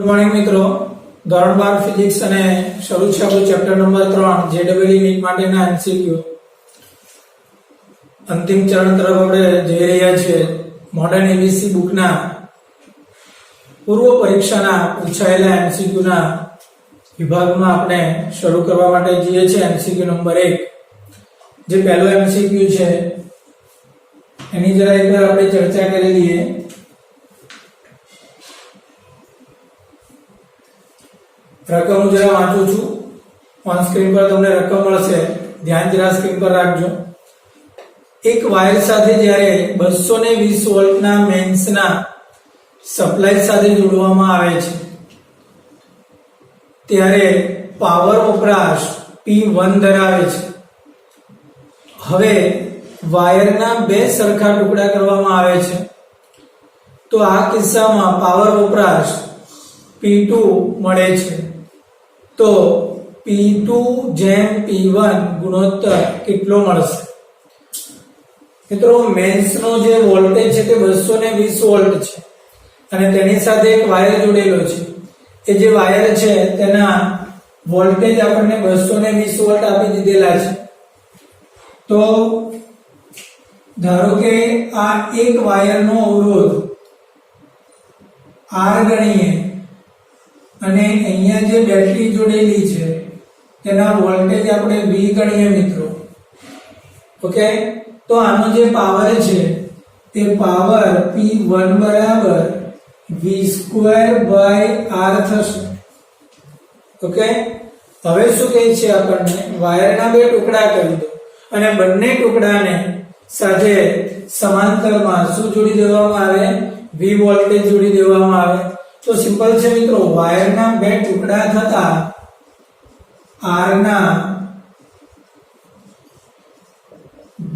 Morning મિત્રો, ધોરણ 12 physics અને શરૂ છે આપણું ચેપ્ટર નંબર 3 જેડબલઈ નીટ માટેના એમસીક્યુ. અંતિમ ચરણ તરફ આપણે જઈ રહ્યા છીએ. મોડર્ન એબીસી બુકના પૂર્વ પરીક્ષાના પૂછાયેલા એમસીક્યુ ના વિભાગમાં આપણે શરૂ કરવા માટે જઈએ છીએ. એમસીક્યુ નંબર 1 જે પહેલો એમસીક્યુ છે એની જરા એકવાર આપણે ચર્ચા કરી લઈએ. રકમ જરા વાંચું છું. ઓન સ્ક્રીન પર તમને રકમ મળશે, ધ્યાન જરા સ્ક્રીન પર રાખજો. એક વાયર સાથે જ્યારે 220 વોલ્ટના મેન્સના સપ્લાય સાથે જોડવામાં આવે છે ત્યારે પાવર વપરાશ P1 ધરાવે છે. હવે વાયરના બે સરખા ટુકડા કરવામાં આવે છે તો આ કિસ્સામાં પાવર વપરાશ P2 મળે છે. તો P2 જેમ P1 ગુણોત્તર કેટલો મળશે? મિત્રો, મેન્સનો જે વોલ્ટેજ છે તે 220 વોલ્ટ છે અને તેની સાથે એક વાયર જોડેલો છે. એ જે વાયર છે તેના વોલ્ટેજ આપણને 220 વોલ્ટ આપી દીધેલા છે. તો ધારો કે આ એક વાયરનો અવરોધ R ગણીએ અને અહીંયા જે બેટરી જોડેલી છે તેના વોલ્ટેજ આપણે V ગણીએ મિત્રો. ઓકે, તો આનો જે પાવર છે તે પાવર P1 બરાબર V²/R થશે. ઓકે, હવે શું કહે છે આપણને? વાયરના બે ટુકડા કરી દો અને બંને ટુકડાને સાથે સમાંતરમાં શું જોડી દેવામાં આવે? V વોલ્ટેજ જોડી દેવામાં આવે. તો સિમ્પલ છે મિત્રો, વાયરના બે ટુકડા થતા R ના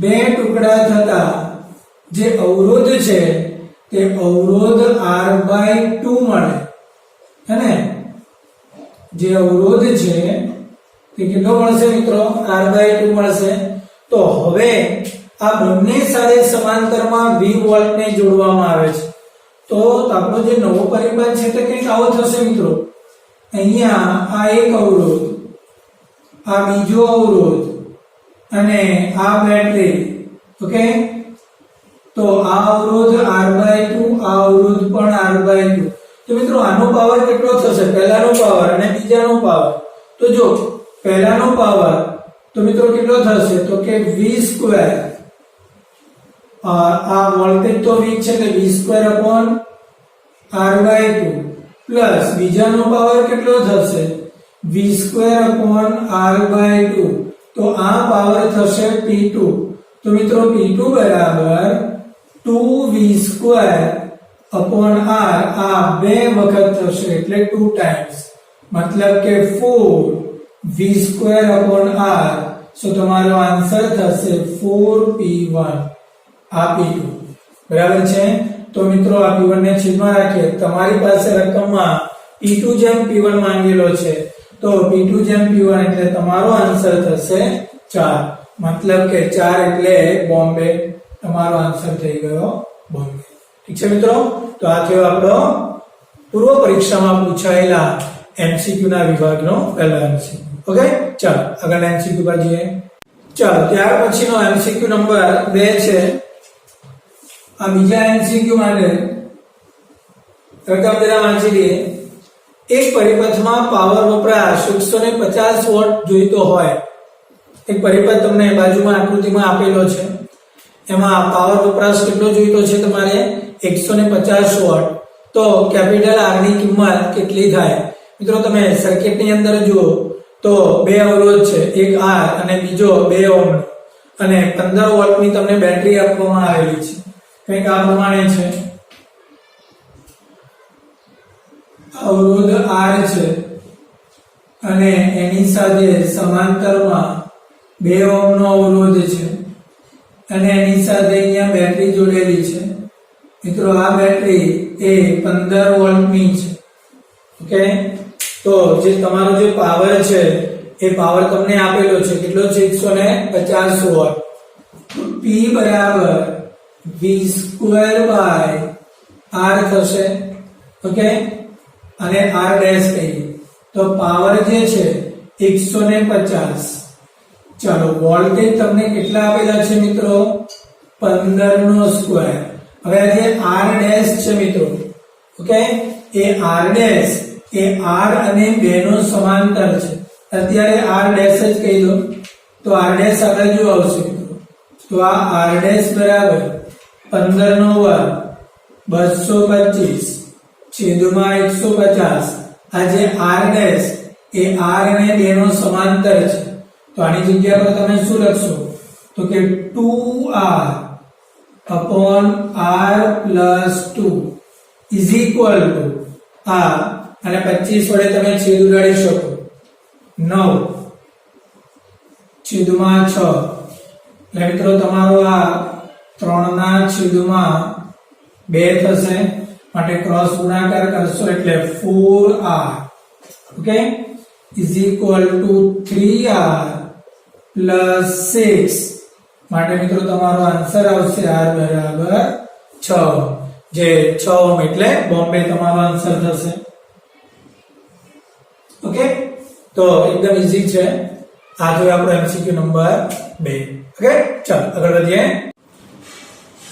બે ટુકડા થતા જે અવરોધ છે તે અવરોધ R/2 મળે. હે ને? જે અવરોધ છે તે કેટલો મળશે મિત્રો? R/2 મળશે. તો હવે આ બંને સાથે સમાંતરમાં V વોલ્ટને જોડવામાં આવે છે. તો આપણો જે નવો પરિબળ છે તે કંઈક આવો થશે મિત્રો. અહીંયા આ એક અવરોધ, આ બીજો અવરોધ અને આ બેટરી. ઓકે, તો આ અવરોધ R/2, આ અવરોધ પણ R/2. તો મિત્રો આનો પાવર કેટલો થશે? પહેલાનો પાવર અને બીજાનો પાવર. તો જો પહેલાનો પાવર તો મિત્રો કેટલો થશે? તો કે V². આ વોલ્ટેજ તો V છે એટલે V²/R/2 પ્લસ બીજાનો પાવર કેટલો થશે? V²/R/2. તો આ પાવર થશે P2. તો મિત્રો P2 બરાબર 2V²/R. આ બે વખત થશે એટલે 2 ટાઈમ્સ, મતલબ કે 4V²/R. સો તમારો આન્સર થશે 4P1. આ P2 બરાબર છે. તો મિત્રો આ P1 ને છેદમાં રાખીએ. તમારી પાસે રકમમાં P2 જેમ P1 માંગેલો છે તો P2 જેમ P1 એટલે તમારો આન્સર થશે 4. મતલબ કે 4 એટલે બોમ્બે. તમારો આન્સર થઈ ગયો બોમ્બે. ઠીક છે મિત્રો, તો આ થયો આપણો પૂર્વ પરીક્ષામાં પૂછાયેલા એમસીક્યુ ના વિભાગનો પહેલો એમસીક્યુ. ઓકે, ચાલો આગળના એમસીક્યુ પર જઈએ. ચાલો, ત્યાર પછીનો એમસીક્યુ નંબર 2 છે. આ બીજા એમસીક્યુ માટે રકમ જરા વાંચી લઈએ. એક પરિપથમાં પાવર વપરાશ 150 વોટ જોઈતો હોય. એક પરિપથ તમને બાજુમાં આકૃતિમાં આપેલો છે. એમાં પાવર વપરાશ કેટલો જોઈતો છે? તમારે 150 વોટ. તો કેપિટલ R ની કિંમત કેટલી થાય? મિત્રો તમે સર્કિટની અંદર જુઓ તો બે અવરોધ છે, એક R અને બીજો 2 ઓહ્મ અને 15 વોલ્ટની તમને બેટરી આપવામાં આવેલી છે. કંઈક આ પ્રમાણે છે. અવરોધ R છે અને એની સાથે સમાંતરમાં 2 ઓહ્મ નો અવરોધ છે અને એની સાથે અહીંયા બેટરી જોડેલી છે. મિત્રો આ બેટરી એ 15 વોલ્ટની છે. ઓકે, તો જે તમારો જે પાવર છે એ પાવર તમને આપેલો છે કેટલો છે? 150 વોટ. P બરાબર V²/R થશે. ઓકે, અને r ડેશ કહીએ તો પાવર જે છે 150. ચાલો વોલ્ટેજ તમને કેટલા આપેલા છે મિત્રો 15 નો સ્ક્વેર. હવે આ જે r ડેશ છે મિત્રો ઓકે એ r ડેશ એ r અને 2 નો સમાંતર છે. અત્યારે r ડેશ જ કહી દો તો r ડેશ આગળ શું આવશે મિત્રો તો આ r ડેશ બરાબર 15 નો વર્ગ 225 છેદમાં 150. આ જે r ડેશ એ r અને 2 નો સમાંતર છે તો આની જગ્યા પર તમે શું લખશો તો કે 2r upon r plus 2 is equal to r અને 25 વડે તમે છેદ ઉડાડી શકો 9 છેદમાં 6 એટલે મિત્રો તમારો આ 3 ના છેદમાં 2 થશે માટે ક્રોસ ગુણાકાર કરશો એટલે 4r okay is equal to 3r plus 6 માટે મિત્રો તમારો આન્સર આવશે r બરાબર 6 જે 6 ઓહમ એટલે બોમ્બે તમારો આન્સર થશે. ઓકે તો એકદમ ઈઝી છે. આ જો આપણો એમસીક્યુ નંબર 2. ઓકે ચાલો આગળ વધીએ.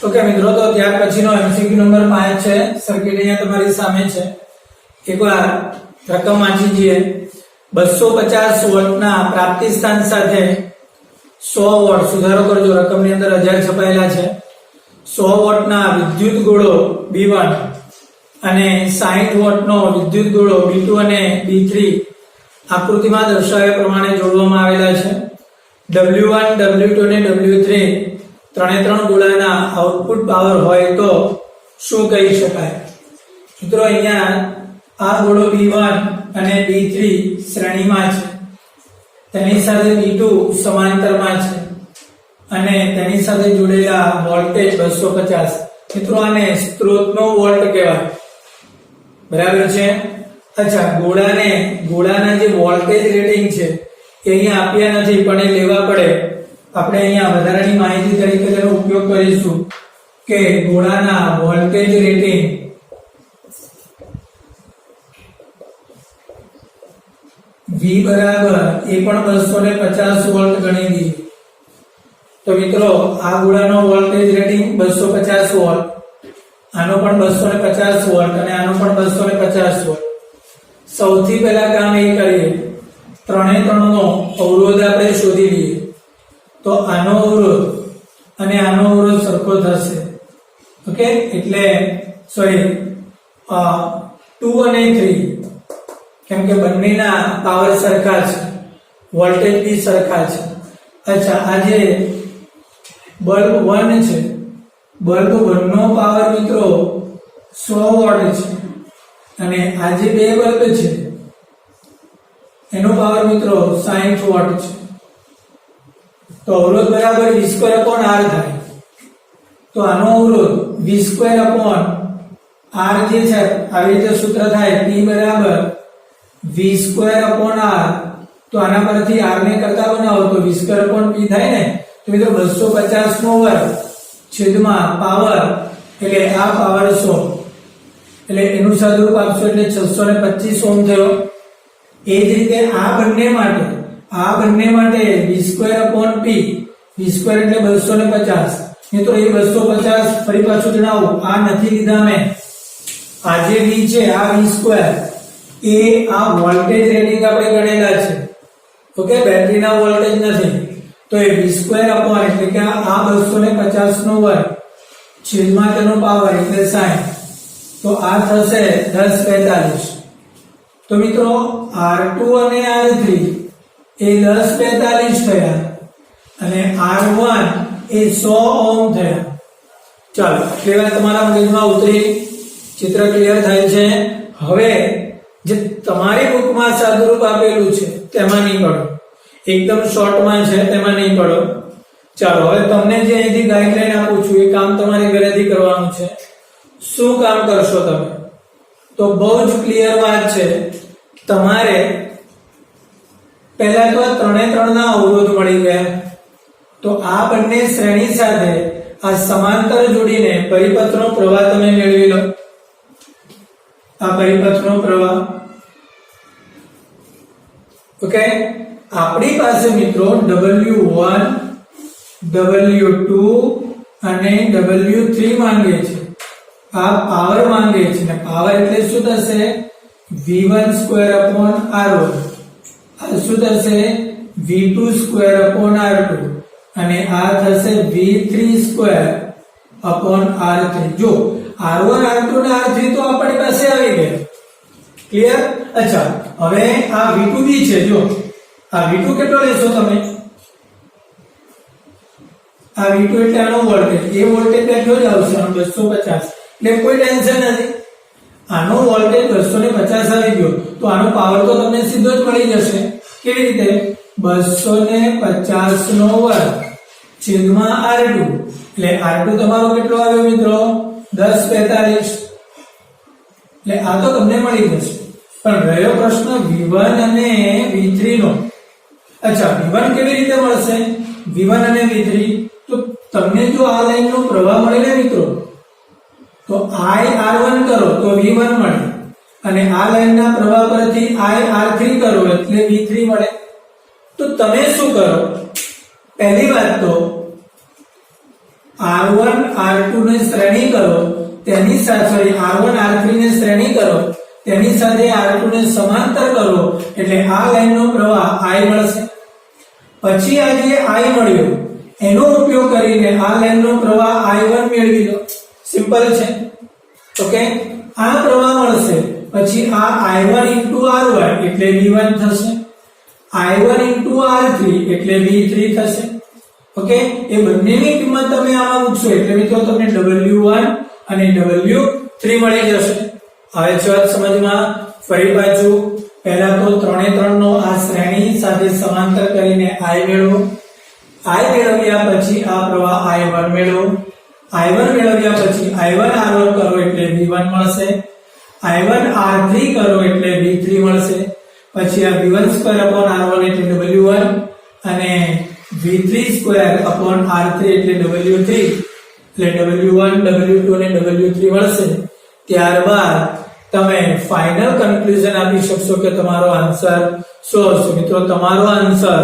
ઓકે મિત્રો તો ત્યાર પછીનો એમસીક્યુ નંબર 5 છે. સર્કિટ અહીંયા તમારી સામે છે. એકવાર રકમ વાંચી જઈએ. 250 વોલ્ટના પ્રાપ્તિ સ્થાન સાથે 100 વોટ સુધારો કરજો. રકમની અંદર 1000 છપાયેલા છે. 100 વોટના વિદ્યુત ગોળો B1 અને 60 વોટનો વિદ્યુત ગોળો B2 અને B3 આકૃતિમાં દર્શાવ્યા પ્રમાણે જોડવામાં આવેલા છે. W1 W2 અને W3 ત્રણે ગોળાના આઉટપુટ પાવર હોય તો શું કહી શકાય? મિત્રો અહીંયા આ ગોળો B1 અને B3 શ્રેણીમાં છે, તેની સાથે B2 સમાંતરમાં છે અને તેની સાથે જોડેલા વોલ્ટેજ 250. મિત્રો આને સ્ત્રોતનો વોલ્ટ કહેવાય. બરાબર છે. અચ્છા ગોળાના જે વોલ્ટેજ રેટિંગ છે એ અહીંયા આપ્યા નથી પણ એ લેવા પડે. આપણે અહીંયા વધારાની માહિતી તરીકે તેનો ઉપયોગ કરીશું કે ગોળાના વોલ્ટેજ રેટિંગ V બરાબર એ પણ 250 વોલ્ટ ગણી દઈએ. તો મિત્રો આ ગોળાનો વોલ્ટેજ રેટિંગ 250 વોલ્ટ, આનો પણ 250 વોલ્ટ અને આનો પણ 250 વોલ્ટ. સૌથી પહેલા કામ એ કરીએ ત્રણનો અવરોધ આપણે શોધી લઈએ. તો આનો અવરોધ અને આનો અવરોધ સરખો થશે. ઓકે એટલે સોરી 2 અને 3 કેમ કે બંનેના પાવર સરખા છે, વોલ્ટેજ બી સરખા છે. અચ્છા આ જે બલ્બ 1 છે, બલ્બ 1 નો પાવર મિત્રો 100 વોટ છે અને આ જે બે બલ્બ છે એનો પાવર મિત્રો 60 વોટ છે. તો અવરોધ બરાબર v² r થાય. તો આનો અવરોધ v² r જે છે આવી રીતે સૂત્ર થાય p બરાબર v² r. તો આના પરથી r ને કરતા બનાવો તો v² p થાય ને. તો મિત્રો 250 નો વર્ગ છેદમાં પાવર એટલે આ પાવર 100 એટલે એનું સાદુરૂપ આપશો એટલે 625 ઓહમ થયો. એ જ રીતે આ બંને માટે v² p, v² એટલે 250. મિત્રો એ 250 ફરી પાછું જણાવું આ નથી લીધા મેં. આ જે v છે આ v² એ આ વોલ્ટેજ રેટિંગ આપણે ગણેલા છે. ઓકે બેટરીના વોલ્ટેજ નથી. તો એ v² એટલે કે આ 250 નો વર્ગ છેદમાં તેનો પાવર એટલે 60. તો આ થશે 1042. તો મિત્રો R2 અને R3 એ 1042 થયા અને R1 એ 100 ઓહમ થયા. ચાલો કેવા તમારા મગજમાં ઉતરી, ચિત્ર ક્લિયર થાય છે. હવે જે તમારી બુકમાં સાદુરૂપ આપેલું છે તેમાં નહીં પડો, એકદમ શોર્ટમાં છે તેમાં નહીં પડો. ચાલો હવે તમને જે અહીંથી ગાઈડલાઈન આપું છું એ કામ તમારે ઘરેથી કરવાનું છે. શું કામ કરશો તમે? તો બહુ જ ક્લિયર વાત છે. તમારે પહેલા તો ત્રણના અવરોધ મળી ગયા. તો આ બંને શ્રેણી સાથે આ સમાંતર જોડીને પરિપથનો પ્રવાહ તમે મેળવી લો. આ પરિપથનો પ્રવાહ. ઓકે, આપણી પાસે મિત્રો W1 W2 અને W3 માંગે છે. આ પાવર માંગે છે ને પાવર એટલે શું થશે? V1 ² R1. આ શું થશે? V2 ² R2 અને આ થશે V3 ² R3. જો R1 R2 ને R3 તો આપણી પાસે આવી ગયા. ક્લિયર? અચ્છા, હવે આ V2 બી છે. જો આ V2 કેટલો લેશો તમે? આ V2 એટલે આનો વોલ્ટેજ. એ વોલ્ટેજ કેટલો જ આવશે? 250. એટલે કોઈ ટેન્શન નથી. આનો વોલ્ટેજ 250 આવી ગયો તો આનો પાવર તો તમને સીધો જ મળી જશે. કેવી રીતે? 250 નો વર્ગ છેદમાં R2. એટલે R2 તમારો કેટલો આવ્યો મિત્રો? 1045. એટલે આ તો તમને મળી જશે. પણ રહ્યો પ્રશ્ન V1 અને V3 નો. અચ્છા, V1 કેવી રીતે મળશે? V1 અને V3 તો તમને જો આ લાઈનનો પ્રવાહ મળે ને મિત્રો, તો I R1 કરો તો V1 મળે અને આ લાઈનના પ્રવાહ પરથી I R3 કરો એટલે V3 મળે. તો તમે શું કરો? પહેલી વાત તો R1 R2 ને શ્રેણી કરો, તેની સાથે R1 R3 ને શ્રેણી કરો, તેની સાથે R2 ને સમાંતર કરો એટલે આ લાઈનનો પ્રવાહ I મળશે. પછી આ જે I મળ્યો એનો ઉપયોગ કરીને આ લાઈનનો પ્રવાહ I1 મેળવી લો. સિમ્પલ છે. ઓકે, આ પ્રવાહ મળશે. પછી આ I1 * R1 એટલે V1 થશે, I1 * R3 એટલે V3 થશે. ઓકે, એ બંનેની કિંમત તમે આમાં મૂકશો એટલે મિત્રો તમને W1 અને W3 મળી જશે. હવે જો સમજમાં ફરી પાછું પહેલા તો 3 3 નો આ શ્રેણી સાથે સમાંતર કરીને I મેળવો. I મેળવ્યા પછી આ પ્રવાહ I1 મેળવો. I1 મેળવ્યા પછી I1 R1 કરો એટલે V1 મળશે, I1 R3 કરો એટલે V3 મળશે. પછી આ V1 ² R1 એટલે W1 અને V3 ² R3 એટલે W3. એટલે W1 W2 અને W3 મળશે. ત્યારબાદ તમે ફાઇનલ કન્ક્લુઝન આપી શકશો કે તમારો આન્સર શું હશે. મિત્રો તમારો આન્સર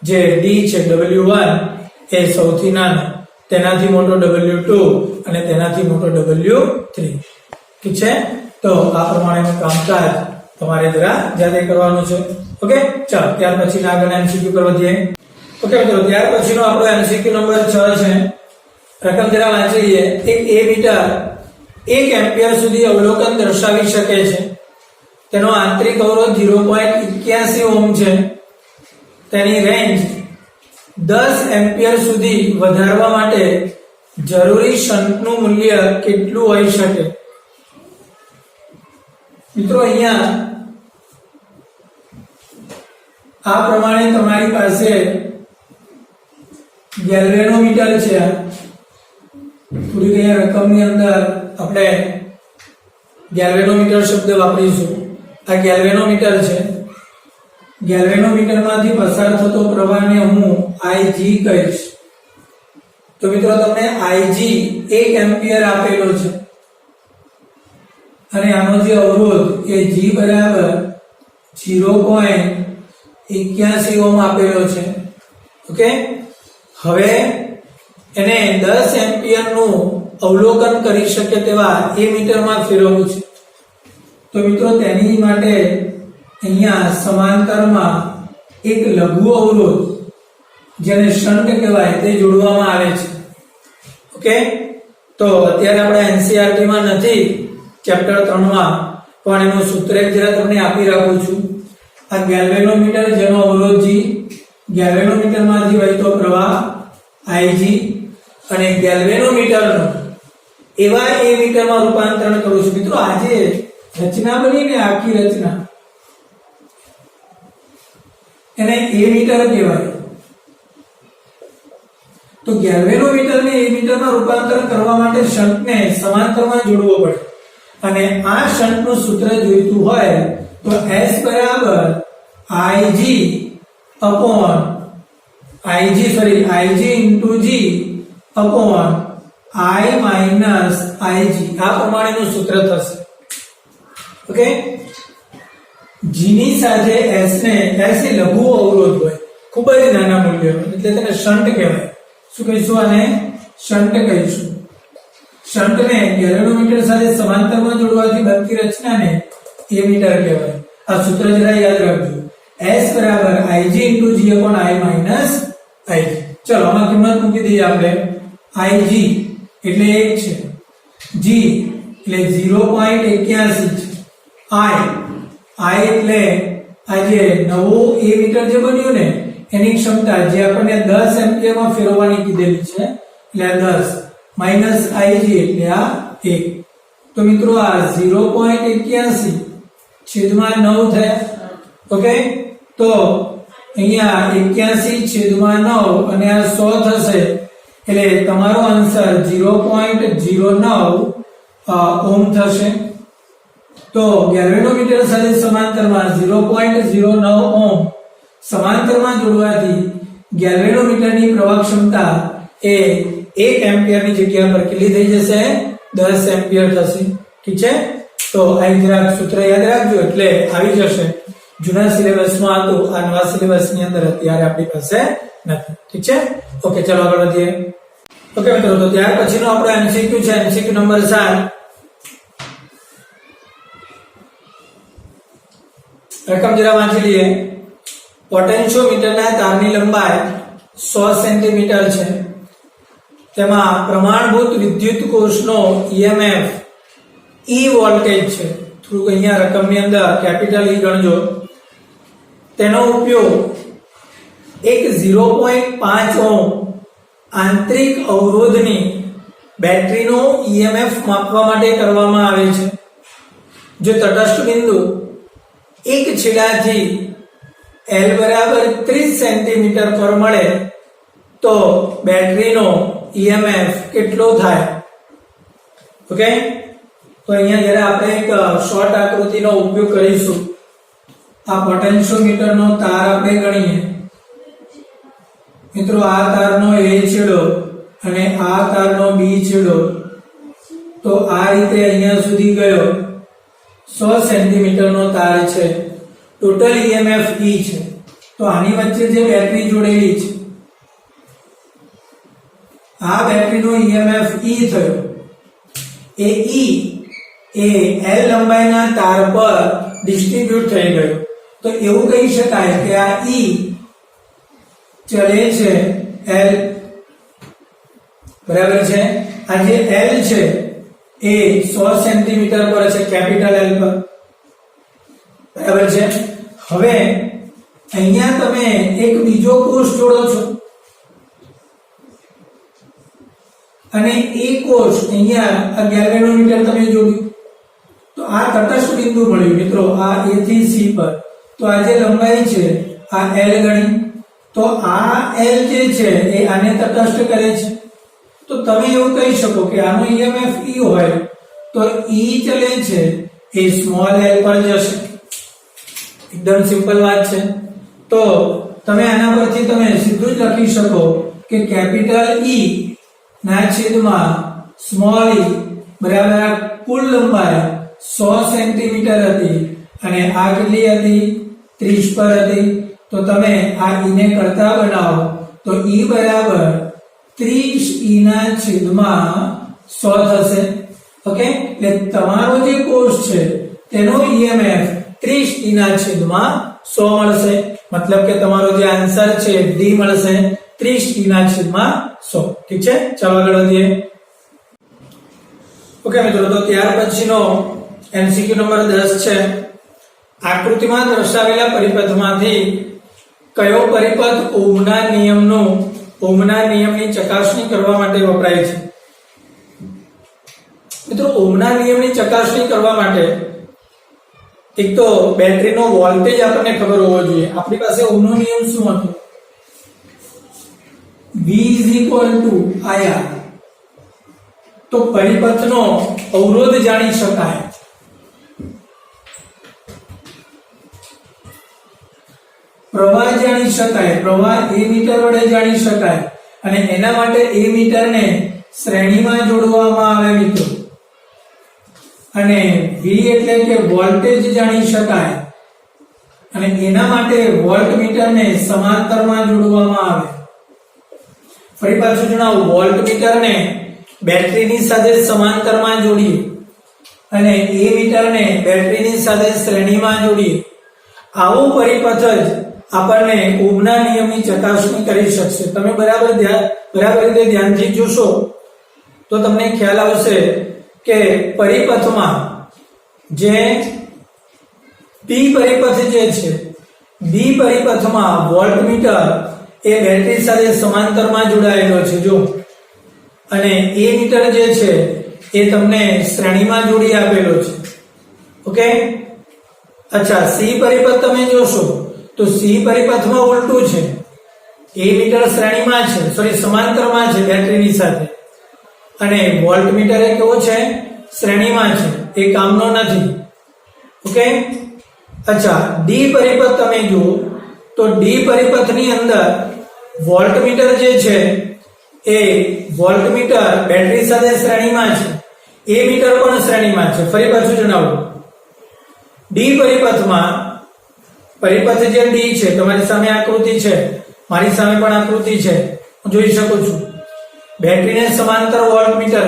જે D છે W1 એ સૌથી નાનો, તેનાથી મોટો W2 અને તેનાથી મોટો W3. ઠીક છે? તો આ પ્રમાણેનું કામકાજ તમારે જરા જાતે કરવાનું છે. ઓકે, ચાલો ત્યાર પછીના આગળના MCQ પર વધીએ. ઓકે મિત્રો, ત્યાર પછીનો આપણો MCQ નંબર 6 છે. રકમ જરા વાંચી લઈએ. એક A મીટર 1 એમ્પિયર સુધી અવલોકન દર્શાવી શકે છે. તેનો આંતરિક અવરોધ 0.81 ઓહ્મ છે. તેની રેન્જ 10 એમ્પિયર સુધી વધારવા માટે જરૂરી શન્ટનું મૂલ્ય કેટલું હોઈ શકે? મિત્રો અહીંયા આ પ્રમાણે તમારી પાસે ગેલ્વેનોમીટર છે. થોડી અહીંયા રકમની અંદર આપણે ગેલ્વેનોમીટર શબ્દ વાપરીશું. આ ગેલ્વેનોમીટર છે. ગેલ્વેનોમીટરમાંથી પસાર થતો પ્રવાહને હું Ig કહીશ. તો મિત્રો તમને Ig 1 એમ્પિયર આપેલો છે અને આનો જે અવરોધ એ G બરાબર 0.81 ઓહ્મ આપેલો છે. ઓકે, હવે એને 10 એમ્પિયર નું અવલોકન કરી શકે તેવા એ મીટરમાં ફેરવવું છે. તો મિત્રો તેની માટે અહીંયા સમાંતરમાં એક લઘુ અવરોધ જેને શન્ટ કહેવાય તે જોડવામાં આવે છે. ઓકે, તો અત્યારે આપણે NCERT માં નથી, ચેપ્ટર 3 માં, પણ એનું સૂત્ર એક જરા તમને આપી રાખું છું. આ ગેલ્વેનોમીટર જેનો અવરોધ G, ગેલ્વેનોમીટરમાંથી વહેતો પ્રવાહ Ig અને ગેલ્વેનોમીટરનો એવા એ મીટરમાં રૂપાંતરણ કરું છું. મિત્રો આજે રચના બની ને આખી રચના એને એ મીટર કહેવાય. તો ગેલ્વેનોમીટરને એ મીટરમાં રૂપાંતરણ કરવા માટે શન્ટને સમાંતરમાં જોડવો પડે અને આ શન્ટનું સૂત્ર જોઈતું હોય તો S બરાબર Ig into G upon I minus Ig. આ પ્રમાણેનું સૂત્ર થશે. ઓકે, G ની સાથે S ને S એ લઘુ અવરોધ હોય, ખૂબ જ નાના મૂલ્ય હોય, એટલે તેને શન્ટ કહેવાય. શું કહીશું આને? શન્ટ કહીશું. શન્ટને ગેલ્વેનોમીટર સાથે સમાંતરમાં જોડવાથી બનતી રચનાને એમીટર કહેવાય. આ સૂત્ર જરા યાદ રાખજો. S બરાબર Ig × G / I Ig. ચલો આમાં કિંમત મૂકી દઈએ આપણે. Ig એટલે 1 છે, G એટલે 0.81 છે, I એટલે આ જે નવું એ મીટર જે બન્યું ને એની ક્ષમતા જે આપણને 10 એમ્પિયરમાં ફેરવવાની કીધેલી છે એટલે આ 10 માઈનસ Ig એટલે આ 1. તો મિત્રો આ 0.81 છેદમાં 9 થયા. ઓકે, તો અહીંયા 81/9 અને આ 100 થશે એટલે તમારો આન્સર 0.09 ઓહમ થશે. તો ગેલ્વેનોમીટર સાથે સમાંતરમાં 0.09 ઓહમ સમાંતરમાં જોડવાથી ગેલ્વેનોમીટરની પ્રવાહ ક્ષમતા એ 1 એમ્પિયરની જગ્યા પર કેટલી થઈ જશે? 10 એમ્પિયર થશે. ઠીક છે, તો આ જરાક સૂત્ર યાદ રાખજો એટલે આવી જશે. જૂના સિલેબસમાં હતું, આ નવા સિલેબસની અંદર અત્યારે આપણી પાસે નથી. ઠીક છે, ઓકે ચલો આગળ વધીએ. ઓકે મિત્રો, તો ત્યાર પછીનો આપણો એમસીક્યુ છે, એમસીક્યુ નંબર 7. રકમ જરા વાંચી લઈએ. પોટેન્શિયોમીટરના તારની લંબાઈ 100 સેન્ટીમીટર છે. તેમાં પ્રમાણભૂત વિદ્યુત કોષનો EMF E વોલ્ટેજ છે. થોડુંક અહીંયા રકમની અંદર કેપિટલ E ગણજો. તેનો ઉપયોગ એક 0.5 ઓહમ આંતરિક અવરોધની બેટરીનો EMF માપવા માટે કરવામાં આવે છે. જો તટસ્થ બિંદુ એક છેડાથી L બરાબર 30 સેન્ટીમીટર પર મળે તો બેટરીનો EMF કેટલો થાય? ઓકે, તો અહીંયા જ્યારે આપણે એક શોર્ટ આકૃતિનો ઉપયોગ કરીશું. આ પોટેન્શિયોમીટરનો તાર આપણે ગણીએ. મિત્રો આ તારનો A છેડો અને આ તારનો B છેડો, તો આ રીતે અહીંયા સુધી ગયો 100 સેન્ટીમીટરનો તાર છે. ટોટલ EMF E છે. તો આની વચ્ચે જે બેટરી જોડેલી છે, આ બેટરીનો EMF E થયો. એ E એ L લંબાઈના તાર પર ડિસ્ટ્રીબ્યુટ થઈ ગયો. તો એવું કહી શકાય કે આ E ચલે છે L, બરાબર છે. આ જે L છે એ 100 સેન્ટીમીટર પર છે, કેપિટલ L પર, બરાબર છે. હવે અહીંયા તમે એક બીજો કોષ જોડો છો અને એ કોષ અહીંયા આ ગેલ્વેનોમીટર તમે જોડ્યું, તો આ તટસ્થ બિંદુ મળ્યું મિત્રો, આ A થી C પર. તો આ જે લંબાઈ છે આ L ગણી, તો આ L જે છે એ આને તટસ્થ કરે છે. તો તમે એવું કહી શકો કે આનો EMF E હોય તો E ચલે છે એ સ્મોલ l પર જશે. એકદમ સિમ્પલ વાત છે. તો તમે આના પરથી તમે સીધું જ લખી શકો કે કેપિટલ E ના છેદમાં સ્મોલ e બરાબર આ કુલ લંબાઈ 100 સેન્ટીમીટર હતી અને આ કેટલી હતી? 30 પર હતી. તો તમે આ e ને કરતા બનાવો તો e બરાબર 30 e ના છેદમાં 100 થશે. ઓકે, એટલે તમારો જે કોષ છે તેનો EMF 30 e ના છેદમાં 100 મળશે. મતલબ કે તમારો જે આન્સર છે D મળશે 30 e ના છેદમાં 100. ઠીક છે, ચાલો આગળ વધીએ. ઓકે મિત્રો, તો ત્યાર પછીનો MCQ નંબર 10 છે. આકૃતિમાં દર્શાવેલા પરિપથમાંથી કયો પરિપથ ઓહમના નિયમની ચકાસણી કરવા માટે વપરાય છે? મિત્રો ઓહમના નિયમની ચકાસણી કરવા માટે એક તો બેટરીનો વોલ્ટેજ આપણને ખબર હોવો જોઈએ. આપણી પાસે ઓહમનો નિયમ શું હતો? V IR. તો પરિપથનો અવરોધ જાણી શકાય. પ્રવાહ જાણી શકાય, પ્રવાહ A મીટર વડે જાણી શકાય અને એના માટે A મીટરને શ્રેણીમાં જોડવામાં આવે મિત્રો. અને V V એટલે કે વોલ્ટેજ જાણી શકાય અને એના માટે વોલ્ટમીટરને સમાંતરમાં જોડવામાં આવે. ફરી પાછું જણાવું, વોલ્ટમીટરને બેટરીની સાથે સમાંતરમાં જોડીએ અને એ મીટરને બેટરીની સાથે શ્રેણીમાં જોડીએ. આવું પરિપથ જ આપણને ઓહ્મના નિયમની ચકાસણી કરી શકશે. તમે બરાબર રીતે ધ્યાનથી જોશો તો તમને ખ્યાલ આવશે કે પરિપથમાં જે P પરિપથ જે છે, B પરિપથમાં વોલ્ટમીટર એ બેટરી સાથે સમાંતરમાં જોડાયેલો છે જો, અને એ મીટર જે છે એ તમને શ્રેણીમાં જોડી આપેલો છે. ઓકે. અચ્છા, C પરિપથ તમે જોશો તો C પરિપથમાં ઉલટું છે. એ મીટર શ્રેણીમાં છે, સમાંતરમાં છે બેટરીની સાથે, અને વોલ્ટમીટર એ કેવો છે? શ્રેણીમાં છે, એ કામનો નથી. ઓકે. અચ્છા, D પરિપથ તમે જુઓ તો D પરિપથની અંદર વોલ્ટમીટર જે છે એ વોલ્ટમીટર બેટરી સાથે શ્રેણીમાં છે, એ મીટર પણ શ્રેણીમાં છે. ફરી પાછું જણાવું, D પરિપથમાં પરિપથ જે D છે, તમારી સામે આકૃતિ છે, મારી સામે પણ આકૃતિ છે, હું જોઈ શકું છું. બેટરીને સમાંતર વોલ્ટમીટર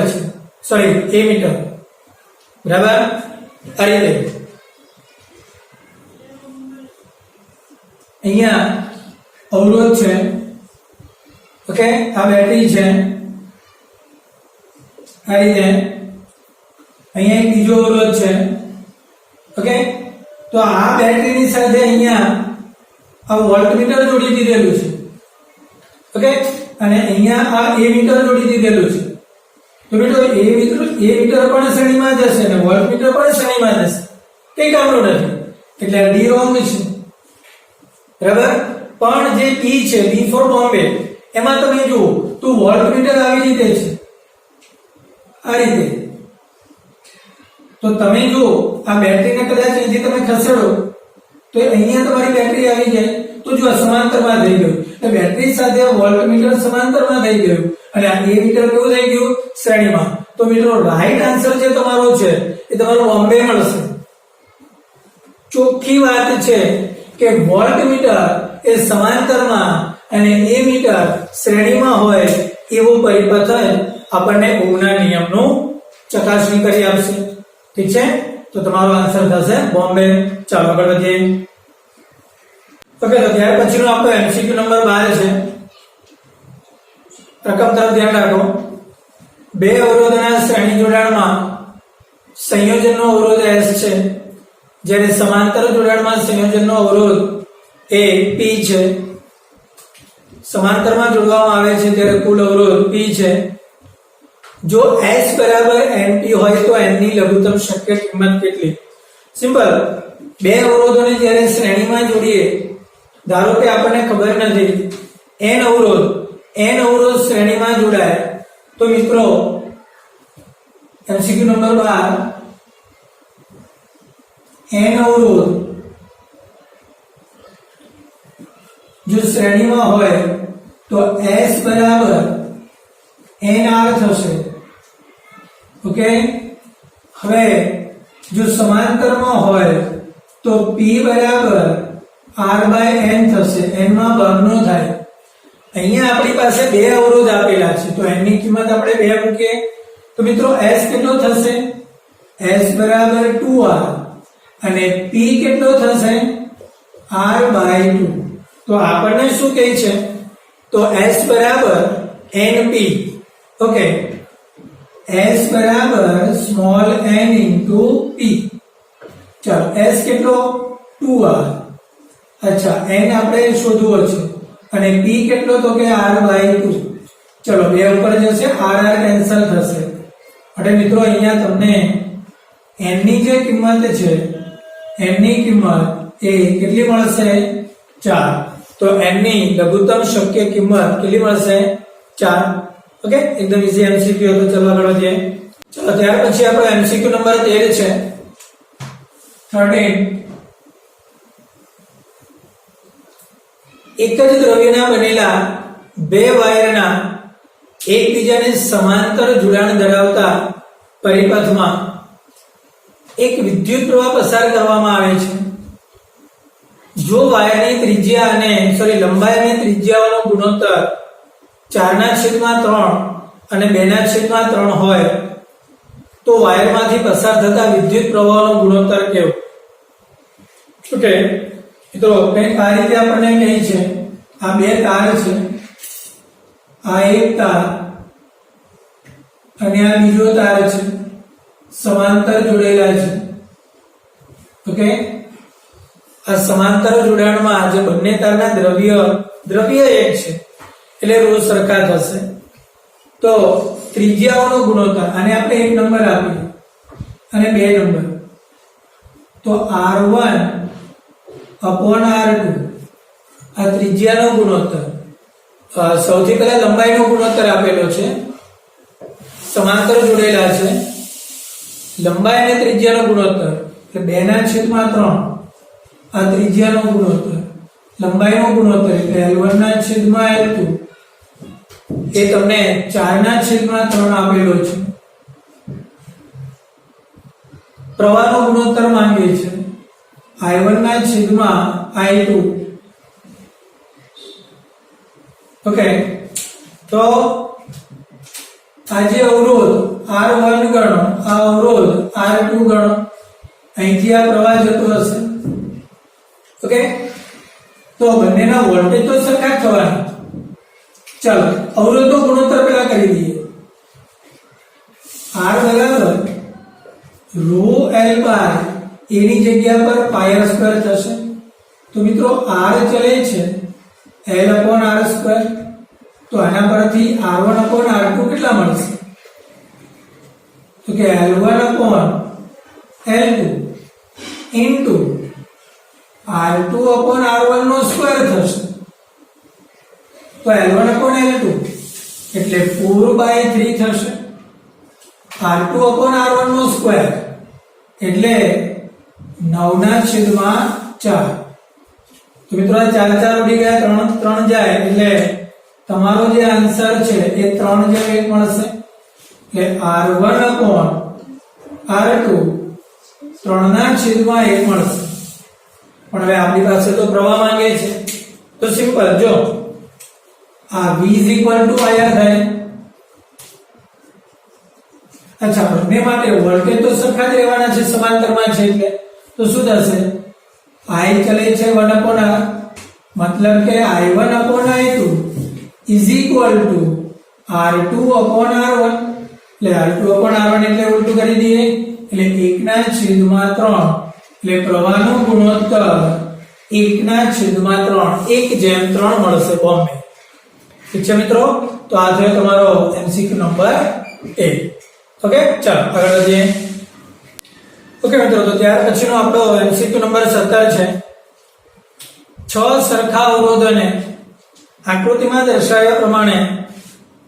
છે, એ મીટર. બરાબર? આ રીતે અહીંયા અવરોધ છે. ઓકે, આ બેટરી છે. આ રીતે અહીંયા એક બીજો અવરોધ છે. ઓકે, તો આ બેટરીની સાથે અહીંયા આ વોલ્ટમીટર જોડી દીધેલું છે. ઓકે, અને અહીંયા આ એ મીટર જોડી દીધેલું છે. તો બેટો એ મીટર પણ શ્રેણીમાં જશે અને વોલ્ટમીટર પણ શ્રેણીમાં જશે, કઈ કામનું નથી, એટલે ડી રોંગ છે. બરાબર? પણ જે P છે, B ફોર બોમ્બે, એમાં તમે જુઓ તો વોલ્ટમીટર આવી રીતે છે, આ રીતે. તો તમે જો આ બેટરીને કદાચ અહીંથી તમે ખસેડો તો અહીંયા તમારી બેટરી આવી જાય, તો જો સમાંતરમાં થઈ ગયું, એટલે બેટરી સાથે વોલ્ટમીટર સમાંતરમાં થઈ ગયું અને આ એ મીટર કેવું થઈ ગયું? શ્રેણીમાં. તો મિત્રો રાઈટ આન્સર જે તમારો છે એ તમારો બોમ્બે મળશે. ચોખ્ખી વાત છે કે વોલ્ટમીટર એ સમાંતરમાં અને એ મીટર શ્રેણીમાં હોય એવો પરિપથ આપણને ઓહ્મના નિયમનું ચકાસણી કરી આપશે. ઠીક છે? તો તમારો આન્સર થશે બોમ્બે. ચાલો આગળ વધીએ. ઓકે, તો ત્યાર પછીનો આપણો MCQ નંબર 12 છે. રકમ તરફ ધ્યાન રાખો. બે અવરોધના શ્રેણી જોડાણમાં સંયોજનનો અવરોધ S છે, જ્યારે સમાંતર જોડાણમાં સંયોજનનો અવરોધ એ P છે. સમાંતરમાં જોડવામાં આવે છે ત્યારે કુલ અવરોધ P છે. જો S બરાબર NP હોય તો N ની લઘુત્તમ શક્ય કિંમત કેટલી? સિમ્પલ. બે અવરોધોને જ્યારે શ્રેણીમાં જોડીએ, ધારો કે આપણને ખબર નથી N અવરોધ શ્રેણીમાં જોડાય, તો મિત્રો MCQ નંબર 12, N અવરોધ જો શ્રેણીમાં હોય તો S બરાબર NR થશે. ઓકે. હવે જો સમાંતરમાં હોય તો P બરાબર R/N થશે. N માં ભાગનો થાય. અહીંયા આપણી પાસે બે અવરોધ આપેલા છે, તો N ની કિંમત આપણે 2 મૂકીએ તો મિત્રો S કેટલો થશે? S બરાબર 2R અને P કેટલો થશે? R/2. તો આપણને શું કહે છે? તો S બરાબર NP. ઓકે, S બરાબર સ્મોલ n ઇન્ટુ P. ચાલો, S કેટલો? 2R. અચ્છા, n આપણે શોધવો છે અને P કેટલો? તો કે R/2. ચલો, 2 ઉપર જશે, R કેન્સલ થશે. એટલે મિત્રો અહીંયા તમને n ની જે કિંમત છે, n ની કિંમત એ કેટલી મળશે? 4. તો n ની લઘુત્તમ શક્ય કિંમત કેટલી મળશે? 4. ઓકે, એકદમ ઈઝી MCQ હતો. ચલો આગળ વધીએ. ચલો, ત્યાર પછી આપણો MCQ નંબર 13 છે. 13. એક જ દ્રવ્યના બનેલા બે વાયરના એકબીજાને સમાંતર જોડાણ ધરાવતા પરિપથમાં એક વિદ્યુત પ્રવાહ પસાર કરવામાં આવે છે, જો વાયરની ત્રિજ્યા અને લંબાઈ અને ત્રિજ્યાઓનો ગુણોત્તર 4/3 અને 2/3 હોય તો વાયરમાંથી પસાર થતા વિદ્યુત પ્રવાહનો ગુણોત્તર કેવો? ઓકે મિત્રો, કંઈક આ રીતે આપણને કહે છે, આ બે તાર છે, આ એક તાર અને આ બીજો તાર છે, સમાંતર જોડેલા છે. ઓકે, આ સમાંતર જોડાણમાં જે બંને તારના દ્રવ્ય એક છે એટલે રોજ સરખા થશે. તો ત્રિજ્યાઓનો ગુણોત્તર, આને આપણે 1 નંબર આપીએ અને 2 નંબર, તો R1 upon R2 આ ત્રિજ્યાનો ગુણોત્તર. સૌથી પહેલા લંબાઈનો ગુણોત્તર આપેલો છે, સમાંતર જોડેલા છે, લંબાઈ અને ત્રિજ્યાનો ગુણોત્તર એટલે 2/3 આ ત્રિજ્યાનો ગુણોત્તર, લંબાઈનો ગુણોત્તર એટલે L1/L2 એ તમને 4/3 આપેલો છે. પ્રવાહનો ગુણોત્તર માંગે છે I1/I2. ઓકે, તો આ જે અવરોધ R1 ગણો, આ અવરોધ R2 ગણો, અહીંથી આ પ્રવાહ જતો હશે. ઓકે, તો બંનેના વોલ્ટેજ તો સરખા જ થવાના. ચાલો અવરોધનો ગુણોત્તર પેલા કરી દઈએ. R બરાબર ρL બાર એની જગ્યા પર πr² થશે. તો મિત્રો R ચલે છે L/R², તો આના પરથી R1/R2 કેટલા મળશે? તો કે L1/L2 ઇન્ટુ R2/R1 નો સ્ક્વેર થશે. તો L1/L2 એટલે 4/3 થશે. R2/R1 નો સ્ક્વેર એટલે 9/4. તો મિત્રો આ 4 ઉડી ગયા, 3 જાય એટલે તમારો જે આન્સર છે એ 3/1 મળશે. એટલે R1/R2 3/1 મળશે. પણ હવે આપણી પાસે તો પ્રવાહ માંગે છે, તો સિમ્પલ, જો આ V = IR થાય. અચ્છા, બંને માટે વોલ્ટેજ તો સરખા જ રહેવાના છે, સમાંતરમાં છે એટલે તો શું થશે? I ચલે છે 1/R, મતલબ કે I1/I2 is equal to R2/R1. એટલે R2/R1 એટલે ઉલટું કરી દઈએ એટલે 1/3 એટલે પ્રવાહનો ગુણોત્તર 1/3 1/3 મળશે બોમ્બે. ઠીક છે મિત્રો, તો આ થયો તમારો MCQ નંબર 1. ઓકે, ચાલો આગળ વધીએ. ઓકે મિત્રો, તો ત્યાર પછીનો આપણો MCQ નંબર 17 છે. 6 સરખા અવરોધોને આકૃતિમાં દર્શાવ્યા પ્રમાણે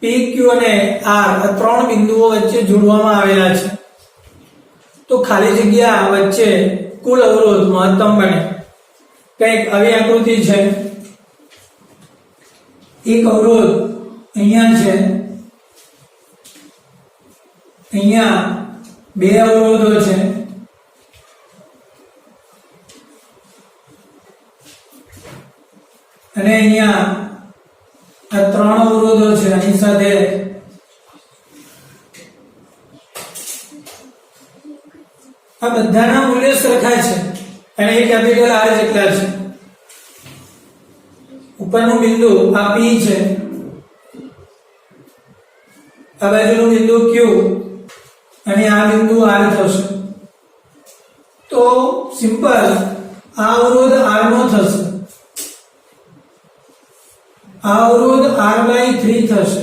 P, Q અને R આ 3 બિંદુઓ વચ્ચે જોડવામાં આવેલા છે. તો ખાલી જગ્યા વચ્ચે કુલ અવરોધ મહત્તમ બને. કંઈક આવી આકૃતિ છે. એક અવરોધ અહીંયા છે, અહીંયા 2 અવરોધો છે, અને અહીંયા આ 3 અવરોધો છે. આની સાથે આ બધાના મૂલ્ય સરખા છે અને એ કેપિટલ R જેટલા છે. ઉપરનું બિંદુ આ P છે, આ બાજુનું બિંદુ Q અને આ બિંદુ R થશે. તો સિમ્પલ આ અવરોધ R નો થશે, આ અવરોધ R/3 થશે,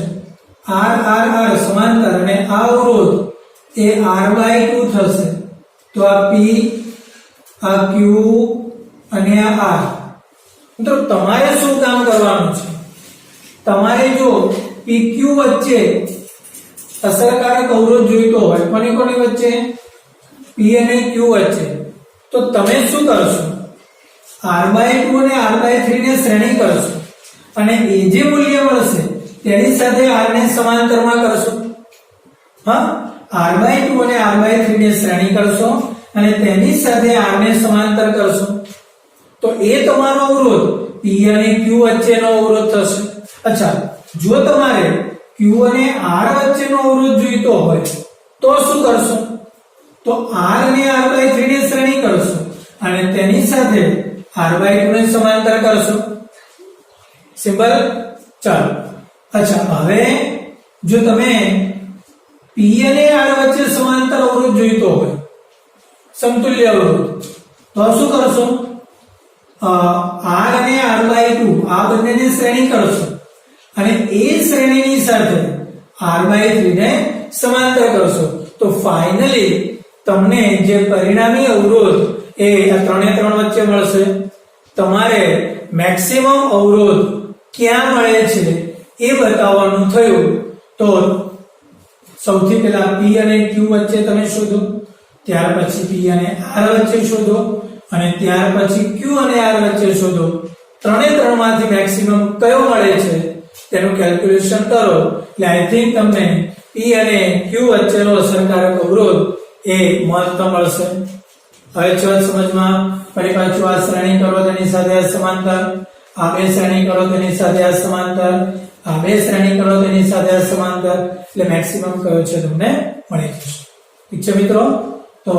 R સમાંતર, અને આ અવરોધ એ R/2 થશે. તો આ P, આ Q અને આ R. મિત્રો તમારે શું કામ કરવાનું છે? તમારે જો PQ વચ્ચે અસરકારક અવરોધ જોઈતો હોય, કોની વચ્ચે? P અને Q વચ્ચે, તો તમે શું કરશો? R/2 અને R/3 ને શ્રેણી કરશો અને એ જે મૂલ્ય મળશે તેની સાથે R ને સમાંતરમાં કરશો. હા, R/2 અને R/3 ને શ્રેણી કરશો અને તેની સાથે r ને સમાંતર કરશો તો એ તમારો અવરોધ p અને q વચ્ચેનો અવરોધ થશે. અચ્છા, જો તમારે q અને r વચ્ચેનો અવરોધ જોઈતો હોય તો શું કરશો? તો r અને r/3 ને શ્રેણી કરશો અને તેની સાથે r/2 ને સમાંતર કરશો. સિમ્પલ. ચાલો. અચ્છા, હવે જો તમે p અને r વચ્ચે સમાંતર અવરોધ જોઈતો હોય, સમતુલ્ય અવરોધ, તો શું કરશો? r અને r/2 આ બંનેને શ્રેણી કરશો અને એ શ્રેણીની સાથે r/3 ને સમાંતર કરશો તો ફાઇનલી તમને જે પરિણામી અવરોધ એ આ 3 એ 3 વચ્ચે મળશે. તમારે મેક્સિમમ અવરોધ ક્યાં મળે છે એ બતાવવાનું થયું તો સૌથી પહેલા p અને q વચ્ચે તમે શોધો, ત્યાર પછી p અને r વચ્ચે શોધો અને ત્યાર પછી q અને r વચ્ચે શોધો. 3 એ 3 માંથી મેક્સિમમ કયો મળે છે તેનું કેલ્ક્યુલેશન કરો એટલે આઈ થિંક તમને p અને q વચ્ચેનો અસરકારક અવરોધ એ મહત્તમ મળશે. હવે ચલ સમજમાં ફરી પાછું આ શ્રેણી કરો તેની સાથે આ સમાંતર, આ બે શ્રેણી કરો તેની સાથે આ સમાંતર, આ બે શ્રેણી કરો તેની સાથે આ સમાંતર, એટલે મેક્સિમમ કયો છે તમને મળી જશે. ઠીક છે મિત્રો? તો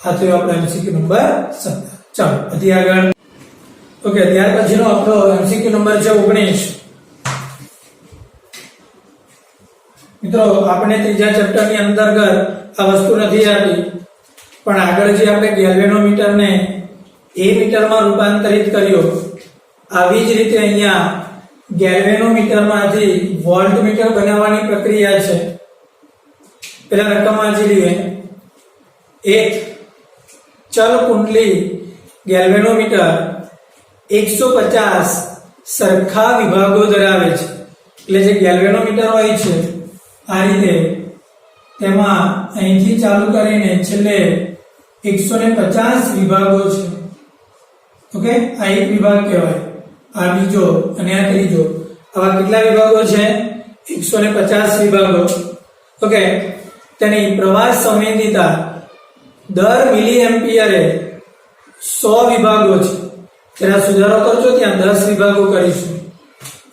આ થયો આપણો MCQ નંબર 17. ચાલો પછી આગળ. ઓકે, ત્યાર પછીનો આપણો MCQ નંબર છે 19. મિત્રો આપણે ત્રીજા ચેપ્ટરની અંતર્ગત આ વસ્તુ નથી આપી, પણ આગળ જે આપણે ગેલ્વેનોમીટરને એ મીટરમાં રૂપાંતરિત કર્યો, આવી જ રીતે અહીંયા ગેલ્વેનોમીટરમાંથી વોલ્ટમીટર બનાવવાની પ્રક્રિયા છે. પેલા રકમ વાંચી લઈએ. એક ચલ કુંડલી ગેલ્વેનોમીટર 150 સરખા વિભાગો ધરાવે છે. એટલે જે ગેલ્વેનોમીટર હોય છે આ રીતે તેમાં અહીંથી ચાલુ કરીને છેલ્લે 150 વિભાગો છે. ઓકે, આ એક વિભાગ કહેવાય, આ બીજો અને આ ત્રીજો. આવા કેટલા વિભાગો છે? 150 વિભાગો. ઓકે, તેની પ્રવાહ સંવેદિતા દર મિલિએમ્પિયરે 100 વિભાગો છે. તેના સુધારો કરજો, ત્યાં 10 વિભાગો કરીશું.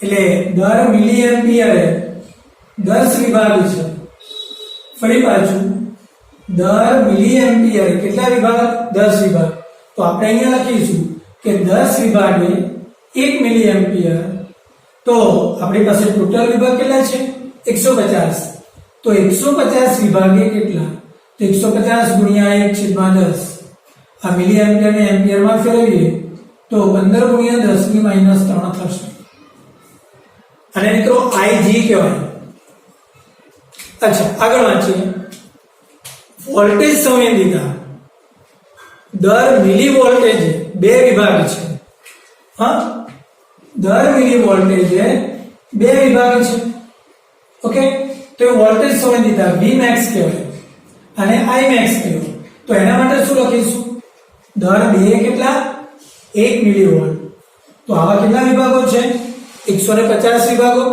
એટલે દર મિલિએમ્પિયરે 10 વિભાગ છે. ફરી પાછું દર મિલિએમ્પિયરે કેટલા વિભાગ? 10 વિભાગ. તો આપણે અહીંયા લખીશું કે 10 વિભાગે 1 મિલિએમ્પિયર. તો આપણી પાસે ટોટલ વિભાગ કેટલા છે? 150. તો 150 વિભાગે કેટલા? તો 150 ગુણ્યા 1/10. આ મિલિએમ્પિયર ને એમ્પિયરમાં ફેરવીએ તો 15 ગુણ્યા 10 ની -3 થશે. અને મિત્રો Ig કહેવાય. અચ્છા, આગળ વાંચીએ. વોલ્ટેજ સંવેદિતા દર મિલી વોલ્ટેજ બે વિભાગ છે. હા, દર મિલી વોલ્ટેજ બે વિભાગ છે. ઓકે, તો વોલ્ટેજ સંવેદિતા Vmax કહેવાય અને Imax કહેવાય. તો એના માટે શું લખીશું? દર બે કેટલા? 1 મિલીવોલ્ટ. તો આવા કેટલા વિભાગો છે? 150 વિભાગો.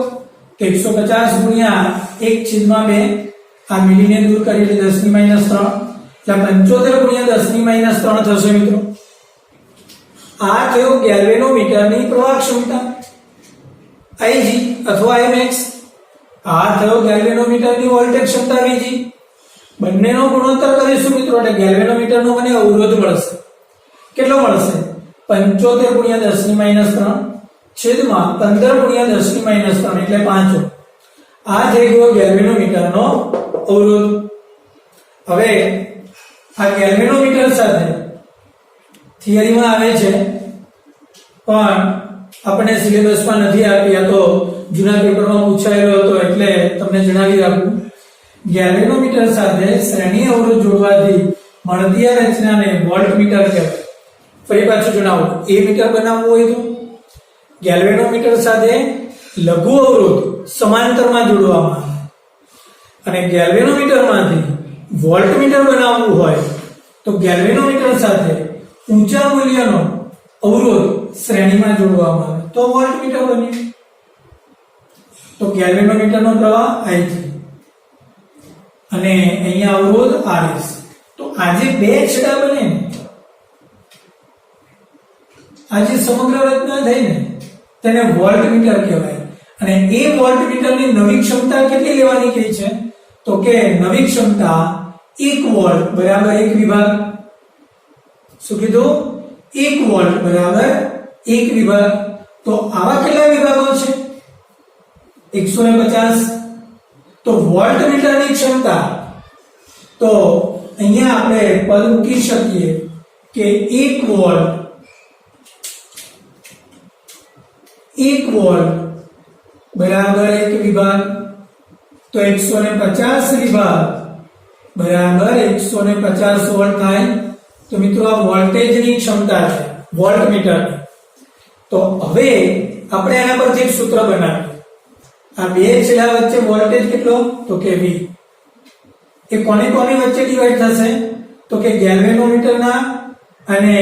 તો 150 ગુણ્યા 1/2, આ મિલીને દૂર કરી એટલે 10 ની -3, એટલે 75 ગુણ્યા 10 ની -3 થશે મિત્રો. આ થયો ગેલ્વેનોમીટરની પ્રવાહ ક્ષમતા Ig અથવા Imax. આ થયો ગેલ્વેનોમીટરની વોલ્ટેજ ક્ષમતા Vg. બંનેનો ગુણોત્તર કરીશું મિત્રો એટલે ગેલ્વેનોમીટરનો મને અવરોધ મળશે. કેટલો મળશે? 75 ગુણ્યા 10 ની -3 છેદમાં 15 ગુણ્યા 10 ની -3 એટલે 5 ઓહ્મ. આ થઈ ગયો ગેલ્વેનોમીટરનો અવરોધ. હવે આ ગેલ્વેનોમીટર સાથે થિયરીમાં આવે છે પણ આપણે સિલેબસમાં નથી આપ્યા, તો જૂના પેપરમાં પૂછાયેલો હતો એટલે તમને જણાવી આપું. ગેલ્વેનોમીટર સાથે શ્રેણી અવરોધ જોડવાથી મળતી આ રચનાને વોલ્ટમીટર કહેવાય. ફરી પાછું જણાવું, એ મીટર બનાવવું હોય તો ગેલ્વેનોમીટર સાથે લઘુ અવરોધ સમાંતરમાં જોડવામાં આવે અને ગેલ્વેનોમીટરમાંથી વોલ્ટમીટર બનાવવું હોય તો ગેલ્વેનોમીટર સાથે ઊંચા મૂલ્યનો અવરોધ શ્રેણીમાં જોડવામાં આવે તો વોલ્ટમીટર બને. તો ગેલ્વેનોમીટરનો પ્રવાહ I3 અને અહીંયા અવરોધ RS. તો આ જે બે છેડા બને ને, આ જે સમગ્ર રચના થઈ ને તેને વોલ્ટમીટર કહેવાય. અને એ વોલ્ટમીટરની નવી ક્ષમતા કેટલી લેવાની કહી છે? તો કે નવી ક્ષમતા 1 વોલ્ટ બરાબર 1 વિભાગ. શું કીધું? 1 વોલ્ટ બરાબર 1 વિભાગ. તો આવા કેટલા વિભાગો છે? 150. તો વોલ્ટમીટરની ક્ષમતા, તો અહીંયા આપણે પદ મૂકી શકીએ કે 1 વોલ્ટ 1 વોલ્ટ બરાબર 1 વિભાગ. તો 150 વિભાગ બરાબર 150 વોલ્ટ થાય. તો મિત્રો આ વોલ્ટેજની ક્ષમતા છે વોલ્ટમીટરની. તો હવે આપણે આના પરથી એક સૂત્ર બનાવીએ. આ બે છેડા વચ્ચે વોલ્ટેજ કેટલો? તો કે V. એ કોની વચ્ચે ડિવાઈડ થશે? તો કે ગેલ્વેનોમીટરના અને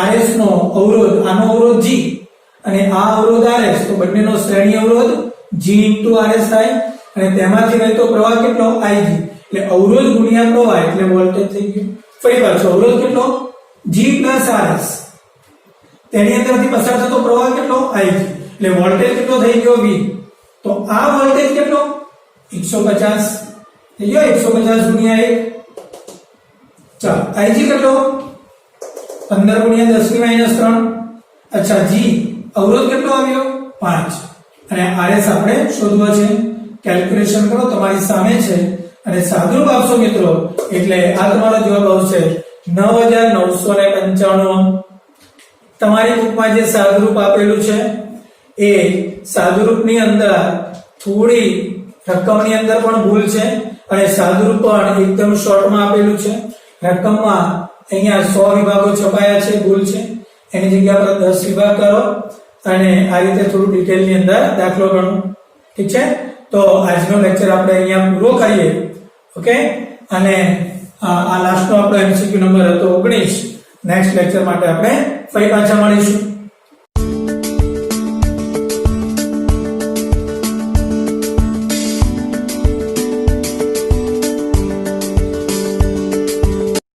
RS નો અવરોધ, આનો અવરોધ G અને આ અવરોધ RS, તો બંનેનો શ્રેણી અવરોધ G * RS થાય. અને તેમાંથી વહેતો પ્રવાહ કેટલો? Ig. એટલે અવરોધ ગુણ્યા પ્રવાહ એટલે વોલ્ટેજ થઈ ગયું. ફરી પાછો અવરોધ કેટલો? G + RS. તેની અંદરથી પસાર થતો પ્રવાહ કેટલો? Ig. એટલે વોલ્ટેજ કેટલો થઈ ગયો? V. તો આ વોલ્ટેજ કેટલો? 150 થઈ ગયો. 150 ગુણ્યા 1. ચાલો Ig કેટલો? 15 ગુણ્યા 10 - 3. અચ્છા, G અવરોધ કેટલો આવ્યો? 5. અને RS આપણે શોધવો છે. કેલ્ક્યુલેશન કરો, તમારી સામે છે. અને સાદુરૂપ આપશો મિત્રો એટલે આ તમારો જવાબ આવશે 9995. તમારી બુકમાં જે સાદુરૂપ આપેલું છે એ સાદુરૂપની અંદર થોડી રકમની અંદર પણ ભૂલ છે અને સાદુરૂપ પણ એકદમ શોર્ટમાં આપેલું છે. રકમમાં અહીંયા 100 વિભાગો છપાયા છે, ભૂલ છે. એની જગ્યા પર 10 વિભાગ કરો અને આ રીતે થોડું ડિટેલની અંદર દાખલો ગણો. ઠીક છે? તો આજનો લેક્ચર આપણે અહીંયા પૂરો કરીએ. ઓકે? અને આ લાસ્ટનો આપણો MCQ નંબર હતો 19. નેક્સ્ટ લેક્ચર માટે આપણે ફરી પાછા મળીશું.